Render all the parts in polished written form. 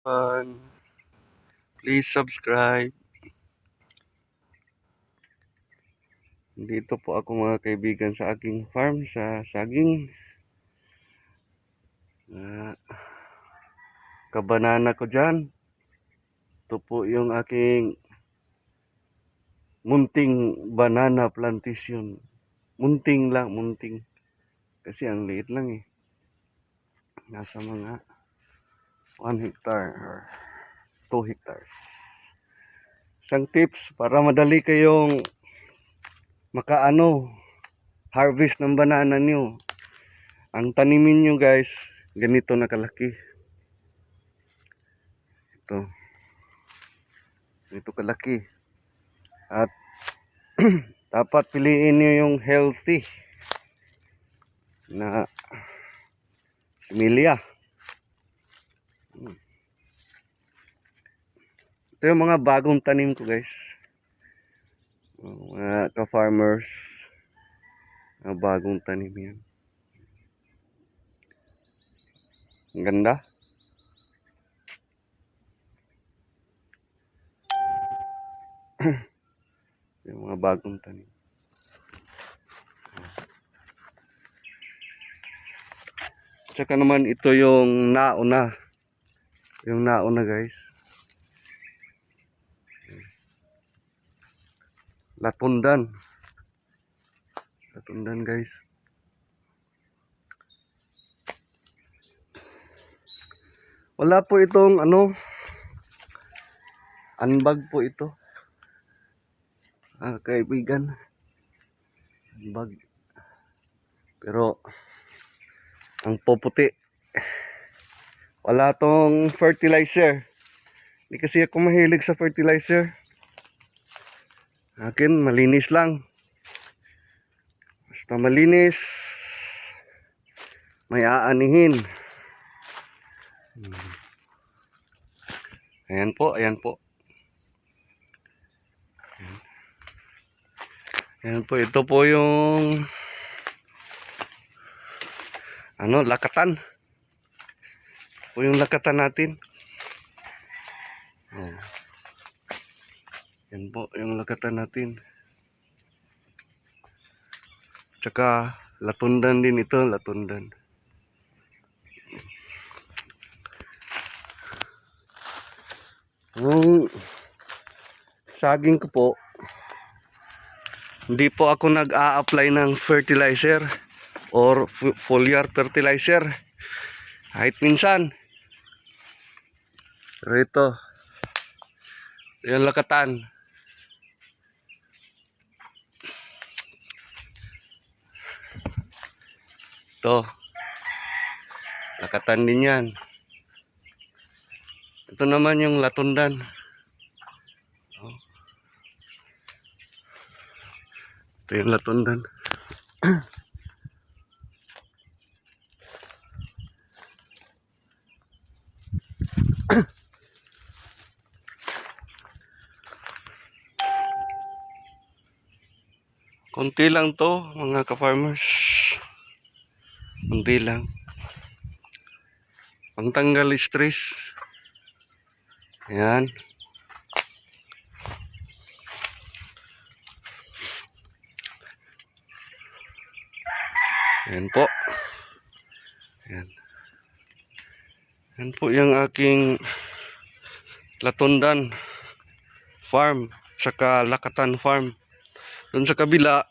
Please subscribe. Dito po ako mga kaibigan sa aking farm sa saging. Kabanana ko dyan. Ito po yung aking munting banana plantation. Munting lang, munting. Kasi ang liit lang eh. Nasa mga 1 hectare or 2 hectares. Isang tips para madali kayong harvest ng banana nyo. Ang tanimin nyo guys, ganito na kalaki. Ito kalaki. At dapat piliin nyo yung healthy na similya. Ito yung mga bagong tanim ko guys. Mga ka-farmers. Mga bagong tanim yan. Ang ganda. Yung mga bagong tanim. Tsaka naman ito yung nauna. Yung nauna guys. Latundan. Latundan guys. Wala po itong unbag po ito. Kaibigan. Unbag. Pero ang puputi. Wala tong fertilizer. Hindi kasi ako mahilig sa fertilizer. Akin malinis lang. Basta malinis, may aanihin. Ayan po, ayan po. Ayan po, ito po yung lakatan. Ito po yung lakatan natin. Oh. Yan po yung lakatan natin. Tsaka latundan din ito, latundan. Yung saging ko po, hindi po ako nag-a-apply ng fertilizer or foliar fertilizer. Kahit minsan. Pero ito, yung lakatan. Ito, lakatan din yan. Ito naman yung latundan. Ito yung latundan. Konti lang to mga ka-farmers. Konti lang. Pangtanggal stress. Ayan. Ayan po. Ayan. Ayan po yung aking latundan farm. Saka lakatan farm. Doon sa kabila,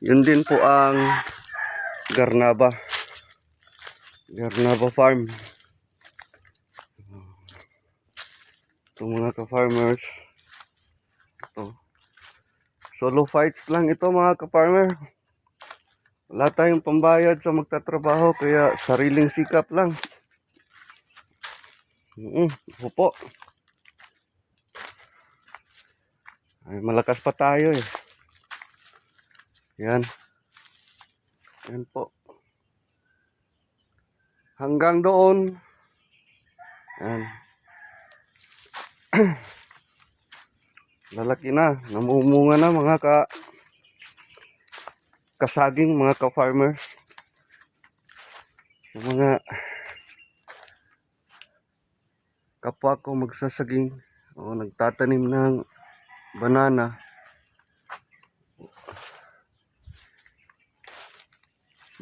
yun din po ang Garnaba. Garnaba farm. Ito mga ka-farmers. Ito. Solo fights lang ito mga ka-farmer. Wala tayong pambayad sa magtatrabaho kaya sariling sikap lang. Opo. Ay, malakas pa tayo eh. Yan. Yan po. Hanggang doon. Yan. Lalaki na. Namumunga na mga kasaging mga ka-farmers. Mga kapwa ko magsasaging o nagtatanim ng banana.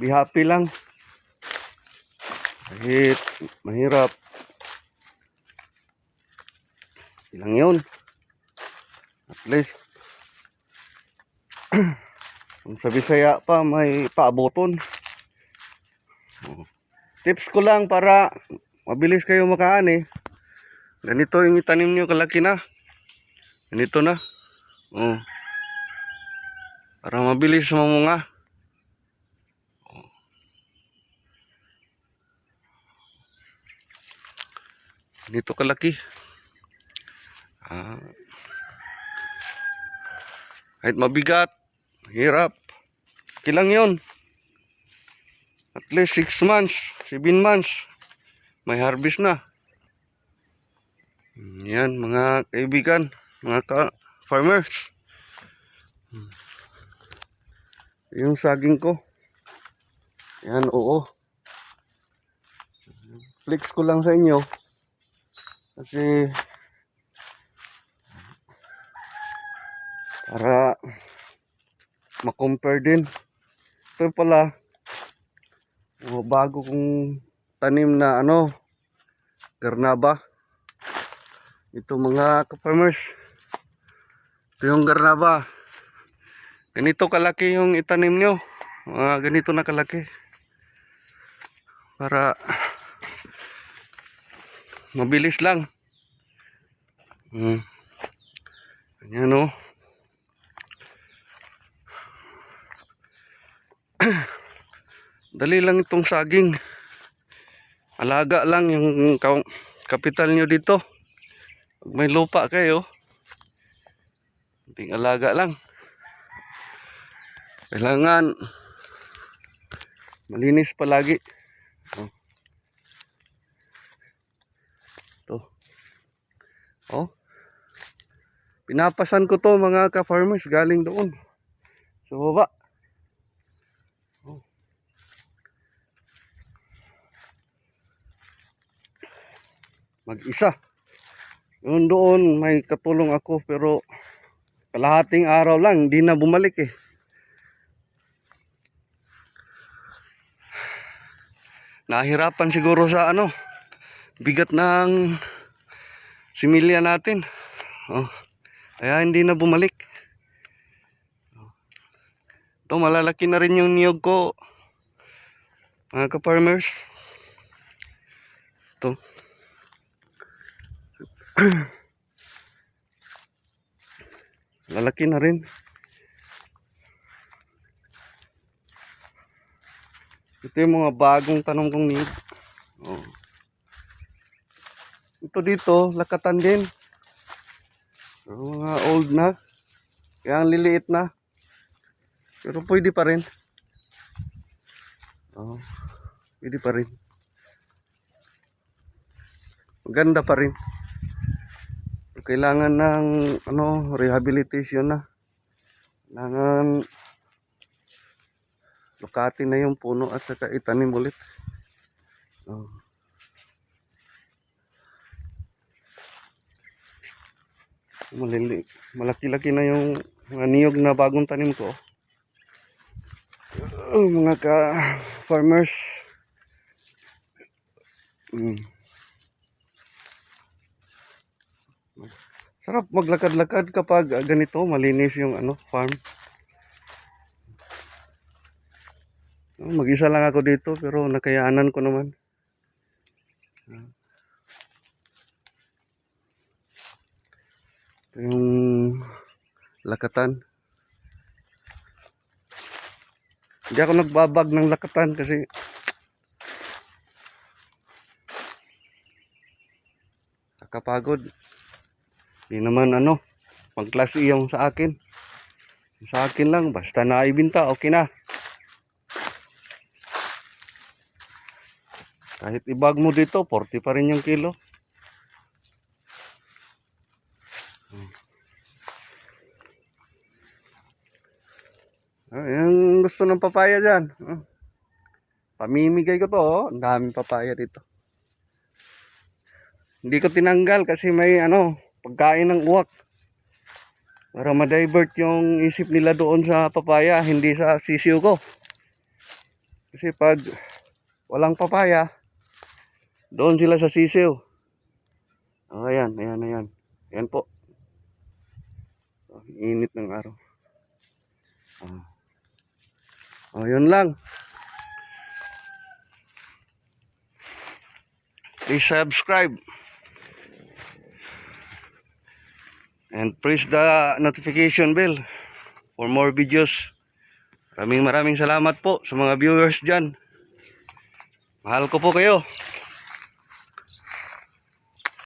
Be happy lang. Kahit mahirap. Ilang yun. At least, kung sa Bisaya pa, may paaboton. Tips ko lang para mabilis kayo makaani. Ganito yung itanim nyo, kalaki na. Ganito na. Oh. Para mabilis mamunga. Ganito kalaki. Kahit mabigat, hirap. Kilang yun. At least 6 months, 7 months. May harvest na. Yan mga kaibigan, mga farmers. Yung saging ko. Yan, oo. Flex ko lang sa inyo. Kasi para ma-compare din. Ito pala bago kong tanim na garnaba. Ito mga ka-farmers. Ito yung garnaba. Ganito kalaki yung itanim nyo. Ganito na kalaki. Para mabilis lang. Ayan o. Dali lang itong saging. Alaga lang yung kapital nyo dito. Pag may lupa kayo, ting alaga lang. Kailangan malinis palagi. Oh. Pinapasan ko to mga ka-farmers galing doon sa baba. Mag-isa. Yun doon may katulong ako pero kalahating araw lang, hindi na bumalik eh. Nahirapan siguro sa bigat ng similya natin. Kaya hindi na bumalik. Ito malalaki na rin yung niyog ko mga ka-farmers. Ito. Lalaki na rin. Ito yung mga bagong tanong kong niyog. Ito dito, lakatan din. Mga old na. Kaya ang liliit na. Pero pwede pa rin. Pwede pa rin. Maganda pa rin. Kailangan ng rehabilitation na. Kailangan lukatin na yung puno at saka itanim ulit. Malaki-laki na yung mga niyog na bagong tanim ko. Mga ka-farmers. Sarap maglakad-lakad kapag ganito malinis yung farm. Mag-isa lang ako dito pero nakayaanan ko naman. Ito yung lakatan. Hindi ako nagbabag ng lakatan kasi nakapagod. Hindi naman pang class E yung sa akin. Sa akin lang, basta naibinta, okay na. Kahit ibag mo dito, 40 pa rin yung kilo. Yung gusto ng papaya dyan. Pamimigay ko to, ang daming papaya dito. Hindi ko tinanggal kasi may pagkain ng uwak. Para ma-divert yung isip nila doon sa papaya, hindi sa sisiw ko. Kasi pag walang papaya, doon sila sa sisiw. Oh, ayan. Ayan po. Oh, init ng araw. Oh, yun lang. Please subscribe. And press the notification bell for more videos. Maraming salamat po sa mga viewers dyan. Mahal ko po kayo.